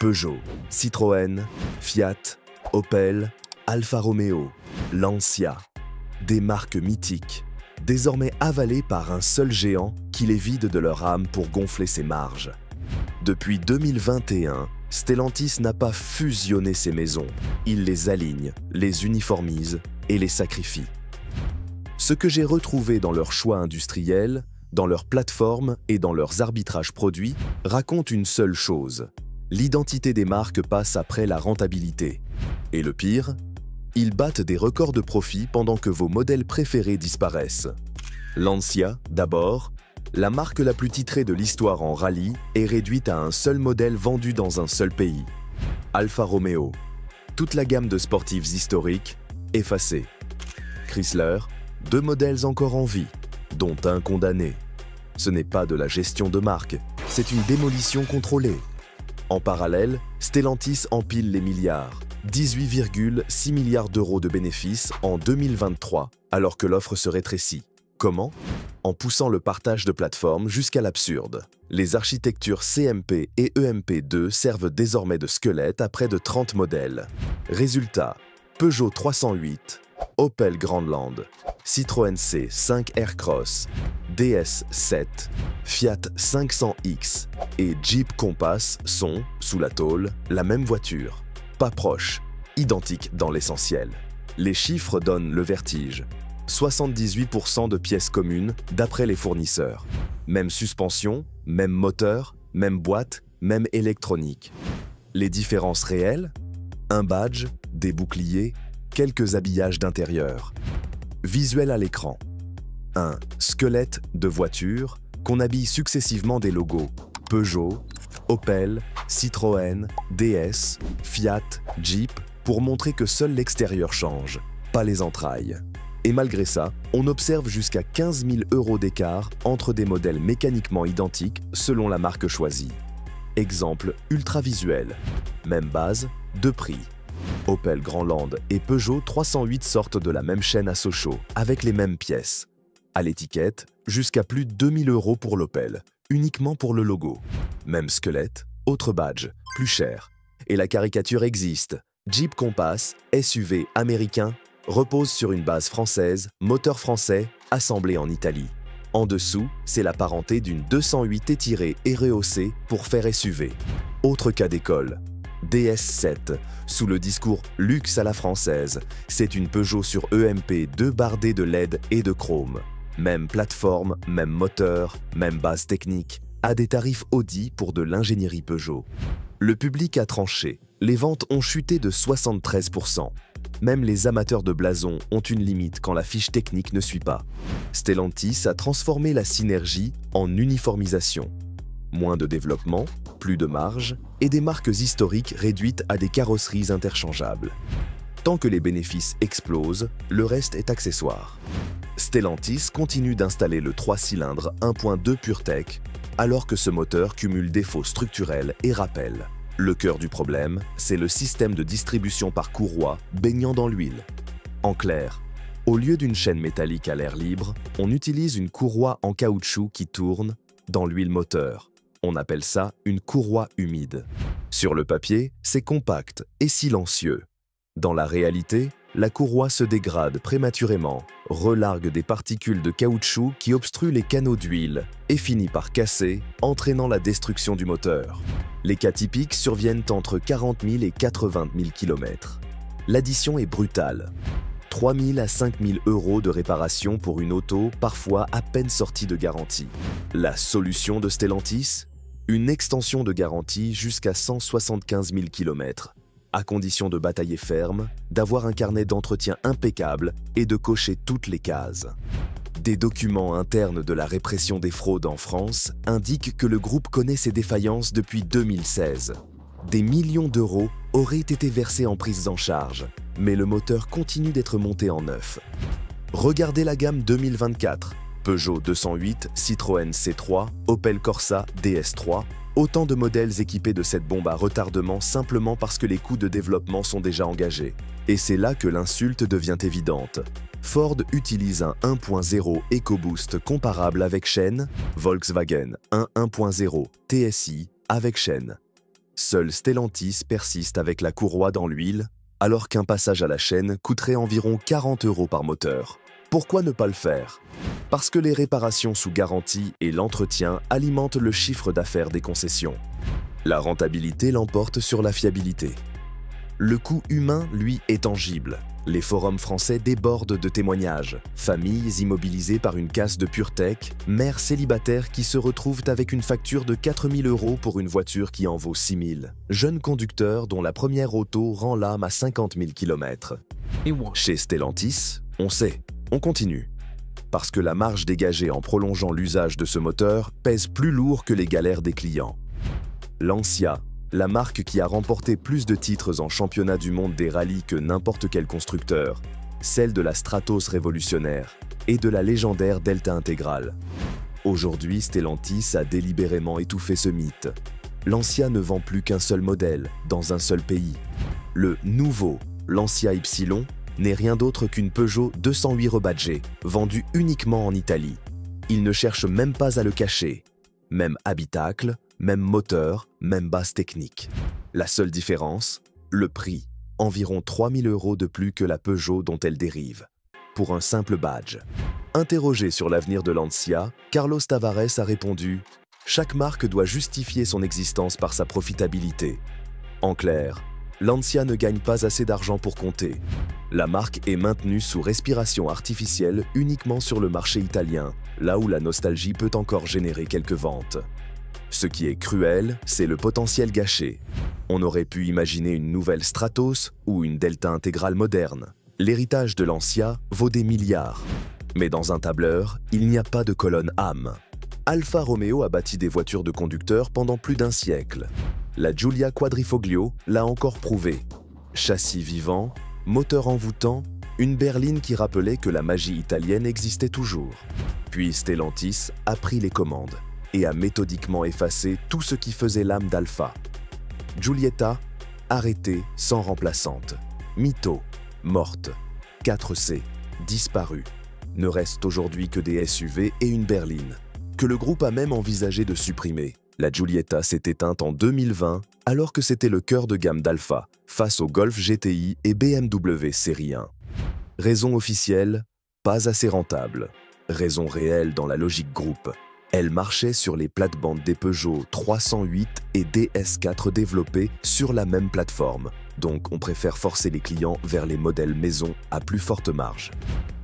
Peugeot, Citroën, Fiat, Opel, Alfa Romeo, Lancia. Des marques mythiques, désormais avalées par un seul géant qui les vide de leur âme pour gonfler ses marges. Depuis 2021, Stellantis n'a pas fusionné ses maisons, il les aligne, les uniformise et les sacrifie. Ce que j'ai retrouvé dans leurs choix industriels, dans leurs plateformes et dans leurs arbitrages produits raconte une seule chose. L'identité des marques passe après la rentabilité. Et le pire, ils battent des records de profit pendant que vos modèles préférés disparaissent. Lancia, d'abord, la marque la plus titrée de l'histoire en rallye est réduite à un seul modèle vendu dans un seul pays. Alfa Romeo, toute la gamme de sportives historiques, effacée. Chrysler, 2 modèles encore en vie, dont un condamné. Ce n'est pas de la gestion de marque, c'est une démolition contrôlée. En parallèle, Stellantis empile les milliards, 18,6 milliards d'euros de bénéfices en 2023, alors que l'offre se rétrécit. Comment? En poussant le partage de plateformes jusqu'à l'absurde. Les architectures CMP et EMP2 servent désormais de squelette à près de 30 modèles. Résultat, Peugeot 308, Opel Grandland, Citroën C5 Aircross, DS7, Fiat 500X et Jeep Compass sont, sous la tôle, la même voiture. Pas proches, identiques dans l'essentiel. Les chiffres donnent le vertige. 78% de pièces communes d'après les fournisseurs. Même suspension, même moteur, même boîte, même électronique. Les différences réelles? Un badge, des boucliers, quelques habillages d'intérieur. Visuel à l'écran. Un squelette de voiture qu'on habille successivement des logos Peugeot, Opel, Citroën, DS, Fiat, Jeep pour montrer que seul l'extérieur change, pas les entrailles. Et malgré ça, on observe jusqu'à 15 000 € d'écart entre des modèles mécaniquement identiques selon la marque choisie. Exemple ultra visuel. Même base, 2 prix. Opel Grandland et Peugeot 308 sortent de la même chaîne à Sochaux, avec les mêmes pièces. À l'étiquette, jusqu'à plus de 2 000 € pour l'Opel, uniquement pour le logo. Même squelette, autre badge, plus cher. Et la caricature existe. Jeep Compass, SUV américain, repose sur une base française, moteur français, assemblé en Italie. En dessous, c'est la parenté d'une 208 étirée et rehaussée pour faire SUV. Autre cas d'école. DS7, sous le discours « luxe à la française », c'est une Peugeot sur EMP 2 bardée de LED et de chrome. Même plateforme, même moteur, même base technique, à des tarifs Audi pour de l'ingénierie Peugeot. Le public a tranché, les ventes ont chuté de 73%. Même les amateurs de blason ont une limite quand la fiche technique ne suit pas. Stellantis a transformé la synergie en uniformisation. Moins de développement, plus de marge et des marques historiques réduites à des carrosseries interchangeables. Tant que les bénéfices explosent, le reste est accessoire. Stellantis continue d'installer le 3 cylindres 1.2 PureTech alors que ce moteur cumule défauts structurels et rappels. Le cœur du problème, c'est le système de distribution par courroie baignant dans l'huile. En clair, au lieu d'une chaîne métallique à l'air libre, on utilise une courroie en caoutchouc qui tourne dans l'huile moteur. On appelle ça une courroie humide. Sur le papier, c'est compact et silencieux. Dans la réalité, la courroie se dégrade prématurément, relargue des particules de caoutchouc qui obstruent les canaux d'huile et finit par casser, entraînant la destruction du moteur. Les cas typiques surviennent entre 40 000 et 80 000 km. L'addition est brutale. 3 000 à 5 000 € de réparation pour une auto parfois à peine sortie de garantie. La solution de Stellantis? Une extension de garantie jusqu'à 175 000 km, à condition de batailler ferme, d'avoir un carnet d'entretien impeccable et de cocher toutes les cases. Des documents internes de la répression des fraudes en France indiquent que le groupe connaît ses défaillances depuis 2016. Des millions d'euros auraient été versés en prises en charge, mais le moteur continue d'être monté en neuf. Regardez la gamme 2024. Peugeot 208, Citroën C3, Opel Corsa DS3, autant de modèles équipés de cette bombe à retardement simplement parce que les coûts de développement sont déjà engagés. Et c'est là que l'insulte devient évidente. Ford utilise un 1.0 EcoBoost comparable avec chaîne, Volkswagen un 1.0 TSI avec chaîne. Seul Stellantis persiste avec la courroie dans l'huile, alors qu'un passage à la chaîne coûterait environ 40 € par moteur. Pourquoi ne pas le faire? Parce que les réparations sous garantie et l'entretien alimentent le chiffre d'affaires des concessions. La rentabilité l'emporte sur la fiabilité. Le coût humain, lui, est tangible. Les forums français débordent de témoignages. Familles immobilisées par une casse de PureTech, mères célibataires qui se retrouvent avec une facture de 4 000 € pour une voiture qui en vaut 6 000. Jeunes conducteurs dont la première auto rend l'âme à 50 000 km. Chez Stellantis, on sait, on continue. Parce que la marge dégagée en prolongeant l'usage de ce moteur pèse plus lourd que les galères des clients. Lancia, la marque qui a remporté plus de titres en championnat du monde des rallyes que n'importe quel constructeur, celle de la Stratos révolutionnaire et de la légendaire Delta intégrale. Aujourd'hui, Stellantis a délibérément étouffé ce mythe. Lancia ne vend plus qu'un seul modèle, dans un seul pays. Le nouveau Lancia Y n'est rien d'autre qu'une Peugeot 208 rebadgée, vendue uniquement en Italie. Il ne cherche même pas à le cacher. Même habitacle, même moteur, même base technique. La seule différence, le prix, environ 3 000 € de plus que la Peugeot dont elle dérive, pour un simple badge. Interrogé sur l'avenir de Lancia, Carlos Tavares a répondu « Chaque marque doit justifier son existence par sa profitabilité. En clair, Lancia ne gagne pas assez d'argent pour compter. La marque est maintenue sous respiration artificielle uniquement sur le marché italien, là où la nostalgie peut encore générer quelques ventes. Ce qui est cruel, c'est le potentiel gâché. On aurait pu imaginer une nouvelle Stratos ou une Delta intégrale moderne. L'héritage de Lancia vaut des milliards. Mais dans un tableur, il n'y a pas de colonne âme. Alfa Romeo a bâti des voitures de conducteurs pendant plus d'un siècle. La Giulia Quadrifoglio l'a encore prouvé. Châssis vivant, moteur envoûtant, une berline qui rappelait que la magie italienne existait toujours. Puis Stellantis a pris les commandes et a méthodiquement effacé tout ce qui faisait l'âme d'Alfa. Giulietta, arrêtée sans remplaçante. Mito, morte. 4C, disparue. Ne reste aujourd'hui que des SUV et une berline, que le groupe a même envisagé de supprimer. La Giulietta s'est éteinte en 2020, alors que c'était le cœur de gamme d'Alfa, face au Golf GTI et BMW Série 1. Raison officielle, pas assez rentable. Raison réelle dans la logique groupe. Elle marchait sur les plates-bandes des Peugeot 308 et DS4 développés sur la même plateforme, donc on préfère forcer les clients vers les modèles maison à plus forte marge.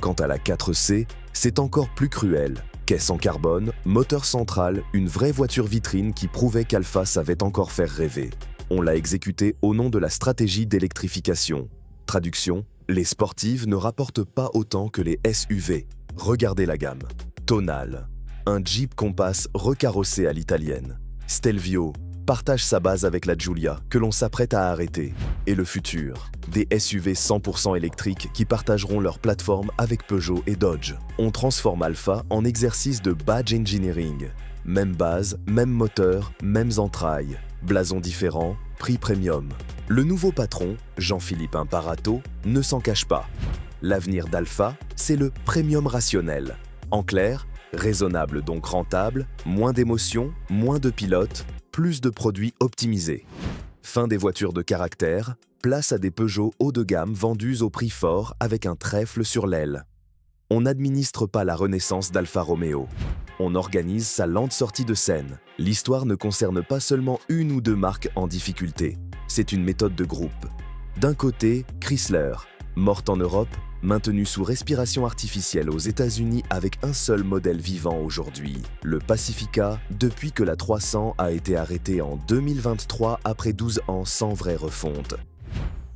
Quant à la 4C, c'est encore plus cruel. Caisse en carbone, moteur central, une vraie voiture vitrine qui prouvait qu'Alfa savait encore faire rêver. On l'a exécutée au nom de la stratégie d'électrification. Traduction, les sportives ne rapportent pas autant que les SUV. Regardez la gamme. Tonal, un Jeep Compass recarrossé à l'italienne. Stelvio partage sa base avec la Giulia, que l'on s'apprête à arrêter. Et le futur, des SUV 100% électriques qui partageront leur plateforme avec Peugeot et Dodge. On transforme Alfa en exercice de badge engineering. Même base, même moteur, mêmes entrailles. Blason différent, prix premium. Le nouveau patron, Jean-Philippe Imparato, ne s'en cache pas. L'avenir d'Alfa, c'est le premium rationnel. En clair, raisonnable donc rentable, moins d'émotions, moins de pilotes, plus de produits optimisés. Fin des voitures de caractère, place à des Peugeot haut de gamme vendus au prix fort avec un trèfle sur l'aile. On n'administre pas la renaissance d'Alfa Romeo. On organise sa lente sortie de scène. L'histoire ne concerne pas seulement une ou deux marques en difficulté. C'est une méthode de groupe. D'un côté, Chrysler, morte en Europe, maintenue sous respiration artificielle aux États-Unis avec un seul modèle vivant aujourd'hui, le Pacifica, depuis que la 300 a été arrêtée en 2023 après 12 ans sans vraie refonte.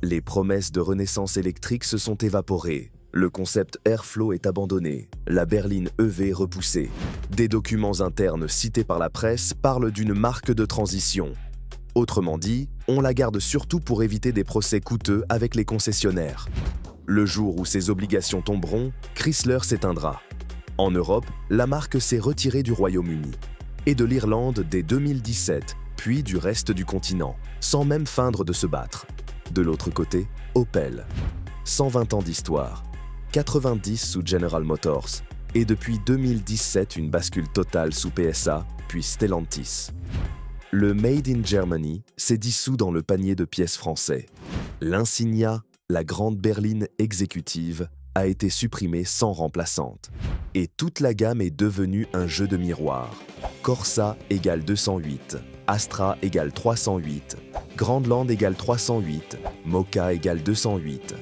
Les promesses de renaissance électrique se sont évaporées. Le concept Airflow est abandonné, la berline EV repoussée. Des documents internes cités par la presse parlent d'une marque de transition. Autrement dit, on la garde surtout pour éviter des procès coûteux avec les concessionnaires. Le jour où ces obligations tomberont, Chrysler s'éteindra. En Europe, la marque s'est retirée du Royaume-Uni et de l'Irlande dès 2017, puis du reste du continent, sans même feindre de se battre. De l'autre côté, Opel. 120 ans d'histoire, 90 sous General Motors, et depuis 2017 une bascule totale sous PSA, puis Stellantis. Le Made in Germany s'est dissous dans le panier de pièces français. L'insignia, la grande berline exécutive, a été supprimée sans remplaçante. Et toute la gamme est devenue un jeu de miroir. Corsa égale 208, Astra égale 308, Grandland égale 308, Mocha égale 208.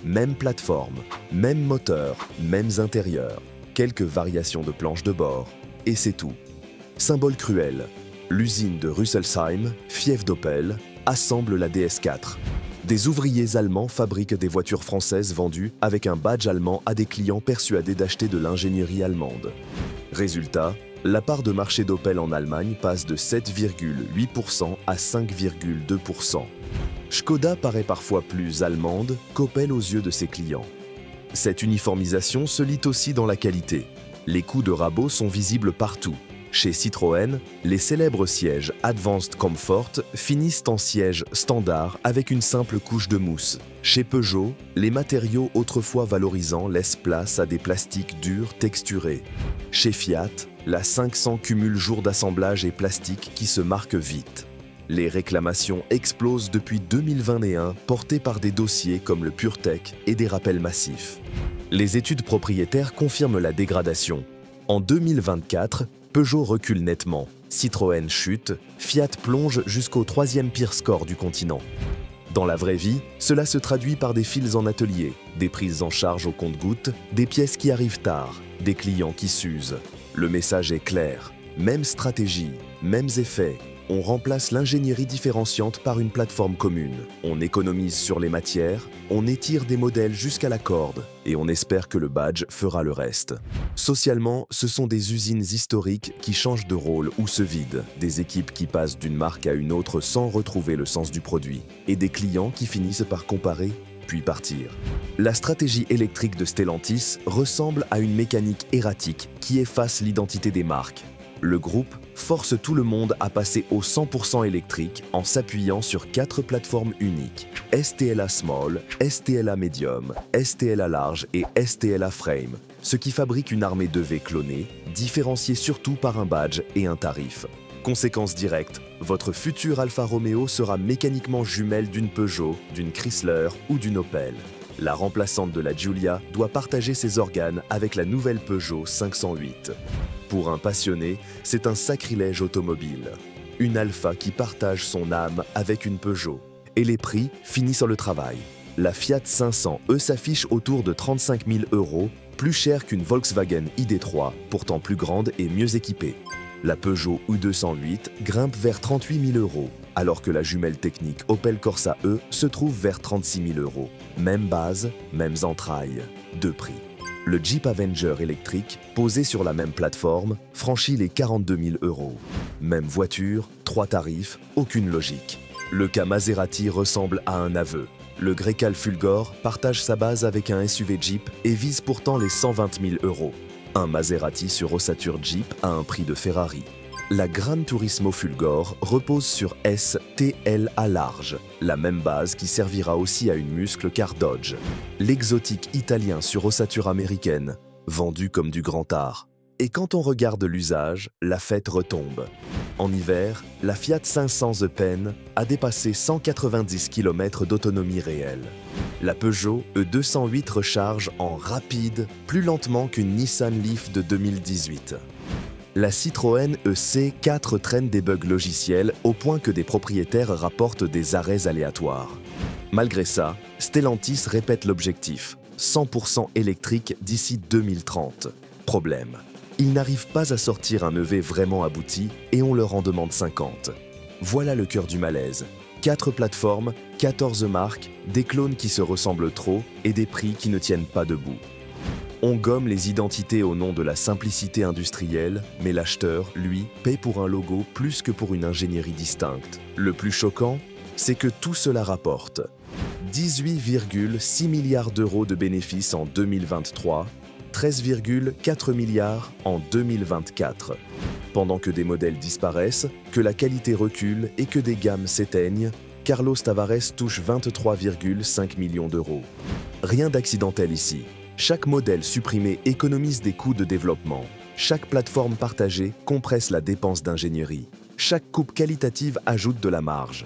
Même plateforme, même moteur, mêmes intérieurs, quelques variations de planches de bord, et c'est tout. Symbole cruel, l'usine de Rüsselsheim, fief d'Opel, assemble la DS4. Des ouvriers allemands fabriquent des voitures françaises vendues avec un badge allemand à des clients persuadés d'acheter de l'ingénierie allemande. Résultat, la part de marché d'Opel en Allemagne passe de 7,8% à 5,2%. Škoda paraît parfois plus allemande qu'Opel aux yeux de ses clients. Cette uniformisation se lit aussi dans la qualité. Les coups de rabot sont visibles partout. Chez Citroën, les célèbres sièges Advanced Comfort finissent en siège standard avec une simple couche de mousse. Chez Peugeot, les matériaux autrefois valorisants laissent place à des plastiques durs texturés. Chez Fiat, la 500 cumule jour d'assemblage et plastique qui se marque vite. Les réclamations explosent depuis 2021, portées par des dossiers comme le PureTech et des rappels massifs. Les études propriétaires confirment la dégradation. En 2024, Peugeot recule nettement, Citroën chute, Fiat plonge jusqu'au 3e pire score du continent. Dans la vraie vie, cela se traduit par des files en atelier, des prises en charge au compte-gouttes, des pièces qui arrivent tard, des clients qui s'usent. Le message est clair, même stratégie, mêmes effets. On remplace l'ingénierie différenciante par une plateforme commune. On économise sur les matières, on étire des modèles jusqu'à la corde et on espère que le badge fera le reste. Socialement, ce sont des usines historiques qui changent de rôle ou se vident, des équipes qui passent d'une marque à une autre sans retrouver le sens du produit et des clients qui finissent par comparer puis partir. La stratégie électrique de Stellantis ressemble à une mécanique erratique qui efface l'identité des marques. Le groupe force tout le monde à passer au 100% électrique en s'appuyant sur 4 plateformes uniques, STLA Small, STLA Medium, STLA Large et STLA Frame, ce qui fabrique une armée de V clonée, différenciée surtout par un badge et un tarif. Conséquence directe, votre futur Alfa Romeo sera mécaniquement jumelle d'une Peugeot, d'une Chrysler ou d'une Opel. La remplaçante de la Giulia doit partager ses organes avec la nouvelle Peugeot 508. Pour un passionné, c'est un sacrilège automobile. Une Alfa qui partage son âme avec une Peugeot. Et les prix finissent sur le travail. La Fiat 500 s'affiche autour de 35 000 €, plus chère qu'une Volkswagen ID3, pourtant plus grande et mieux équipée. La Peugeot U208 grimpe vers 38 000 €, alors que la jumelle technique Opel Corsa E se trouve vers 36 000 €. Même base, mêmes entrailles, deux prix. Le Jeep Avenger électrique, posé sur la même plateforme, franchit les 42 000 €. Même voiture, 3 tarifs, aucune logique. Le cas Maserati ressemble à un aveu. Le Grecale Fulgor partage sa base avec un SUV Jeep et vise pourtant les 120 000 €. Un Maserati sur ossature Jeep à un prix de Ferrari. La Gran Turismo Fulgor repose sur STLA Large, la même base qui servira aussi à une muscle car Dodge. L'exotique italien sur ossature américaine, vendu comme du grand art. Et quand on regarde l'usage, la fête retombe. En hiver, la Fiat 500 The Pen a dépassé 190 km d'autonomie réelle. La Peugeot E208 recharge en rapide, plus lentement qu'une Nissan Leaf de 2018. La Citroën EC4 traîne des bugs logiciels au point que des propriétaires rapportent des arrêts aléatoires. Malgré ça, Stellantis répète l'objectif, 100% électrique d'ici 2030. Problème, ils n'arrivent pas à sortir un EV vraiment abouti et on leur en demande 50. Voilà le cœur du malaise. 4 plateformes, 14 marques, des clones qui se ressemblent trop et des prix qui ne tiennent pas debout. On gomme les identités au nom de la simplicité industrielle, mais l'acheteur, lui, paie pour un logo plus que pour une ingénierie distincte. Le plus choquant, c'est que tout cela rapporte 18,6 milliards d'euros de bénéfices en 2023, 13,4 milliards en 2024. Pendant que des modèles disparaissent, que la qualité recule et que des gammes s'éteignent, Carlos Tavares touche 23,5 millions d'euros. Rien d'accidentel ici. Chaque modèle supprimé économise des coûts de développement. Chaque plateforme partagée compresse la dépense d'ingénierie. Chaque coupe qualitative ajoute de la marge.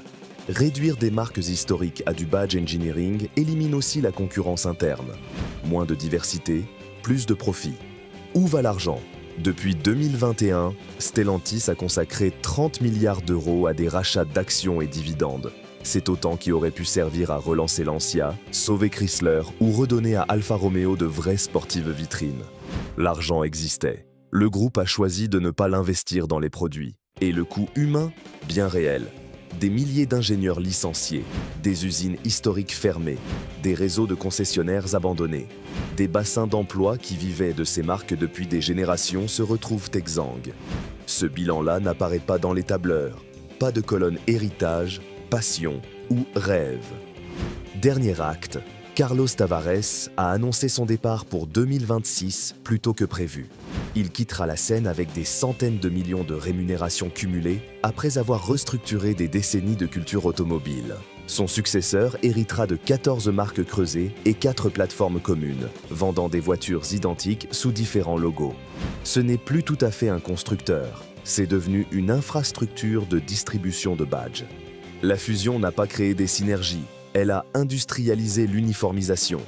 Réduire des marques historiques à du badge engineering élimine aussi la concurrence interne. Moins de diversité, plus de profit. Où va l'argent? Depuis 2021, Stellantis a consacré 30 milliards d'euros à des rachats d'actions et dividendes. C'est autant qui aurait pu servir à relancer Lancia, sauver Chrysler ou redonner à Alfa Romeo de vraies sportives vitrines. L'argent existait. Le groupe a choisi de ne pas l'investir dans les produits. Et le coût humain, bien réel. Des milliers d'ingénieurs licenciés, des usines historiques fermées, des réseaux de concessionnaires abandonnés, des bassins d'emploi qui vivaient de ces marques depuis des générations se retrouvent exsangues. Ce bilan-là n'apparaît pas dans les tableurs. Pas de colonne héritage, passion ou rêve. Dernier acte, Carlos Tavares a annoncé son départ pour 2026 plus tôt que prévu. Il quittera la scène avec des centaines de millions de rémunérations cumulées après avoir restructuré des décennies de culture automobile. Son successeur héritera de 14 marques creusées et 4 plateformes communes, vendant des voitures identiques sous différents logos. Ce n'est plus tout à fait un constructeur, c'est devenu une infrastructure de distribution de badges. La fusion n'a pas créé des synergies, elle a industrialisé l'uniformisation.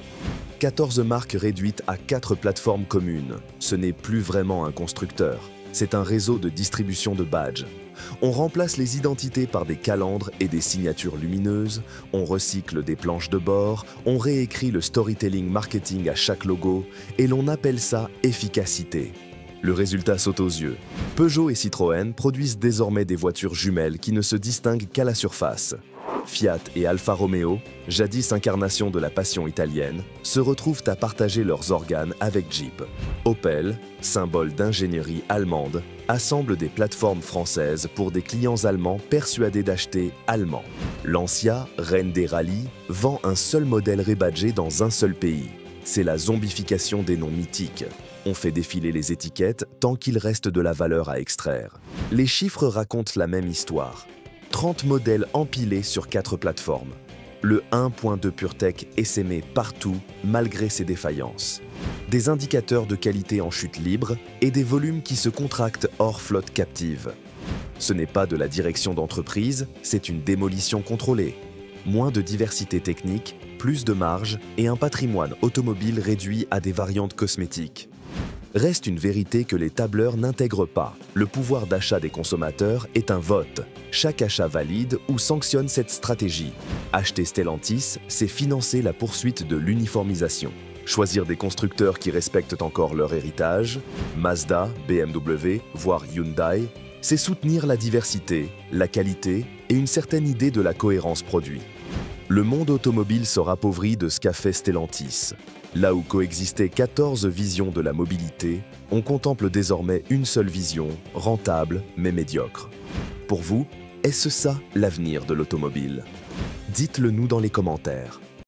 14 marques réduites à 4 plateformes communes. Ce n'est plus vraiment un constructeur, c'est un réseau de distribution de badges. On remplace les identités par des calandres et des signatures lumineuses, on recycle des planches de bord, on réécrit le storytelling marketing à chaque logo et l'on appelle ça efficacité. Le résultat saute aux yeux. Peugeot et Citroën produisent désormais des voitures jumelles qui ne se distinguent qu'à la surface. Fiat et Alfa Romeo, jadis incarnation de la passion italienne, se retrouvent à partager leurs organes avec Jeep. Opel, symbole d'ingénierie allemande, assemble des plateformes françaises pour des clients allemands persuadés d'acheter allemand. Lancia, reine des rallyes, vend un seul modèle rebadgé dans un seul pays. C'est la zombification des noms mythiques. On fait défiler les étiquettes tant qu'il reste de la valeur à extraire. Les chiffres racontent la même histoire. 30 modèles empilés sur 4 plateformes. Le 1.2 PureTech essaimé partout malgré ses défaillances. Des indicateurs de qualité en chute libre et des volumes qui se contractent hors flotte captive. Ce n'est pas de la direction d'entreprise, c'est une démolition contrôlée. Moins de diversité technique, plus de marge et un patrimoine automobile réduit à des variantes cosmétiques. Reste une vérité que les tableurs n'intègrent pas. Le pouvoir d'achat des consommateurs est un vote. Chaque achat valide ou sanctionne cette stratégie. Acheter Stellantis, c'est financer la poursuite de l'uniformisation. Choisir des constructeurs qui respectent encore leur héritage, Mazda, BMW, voire Hyundai, c'est soutenir la diversité, la qualité et une certaine idée de la cohérence produit. Le monde automobile sera appauvri de ce qu'a fait Stellantis. Là où coexistaient 14 visions de la mobilité, on contemple désormais une seule vision, rentable mais médiocre. Pour vous, est-ce ça l'avenir de l'automobile? Dites-le nous dans les commentaires.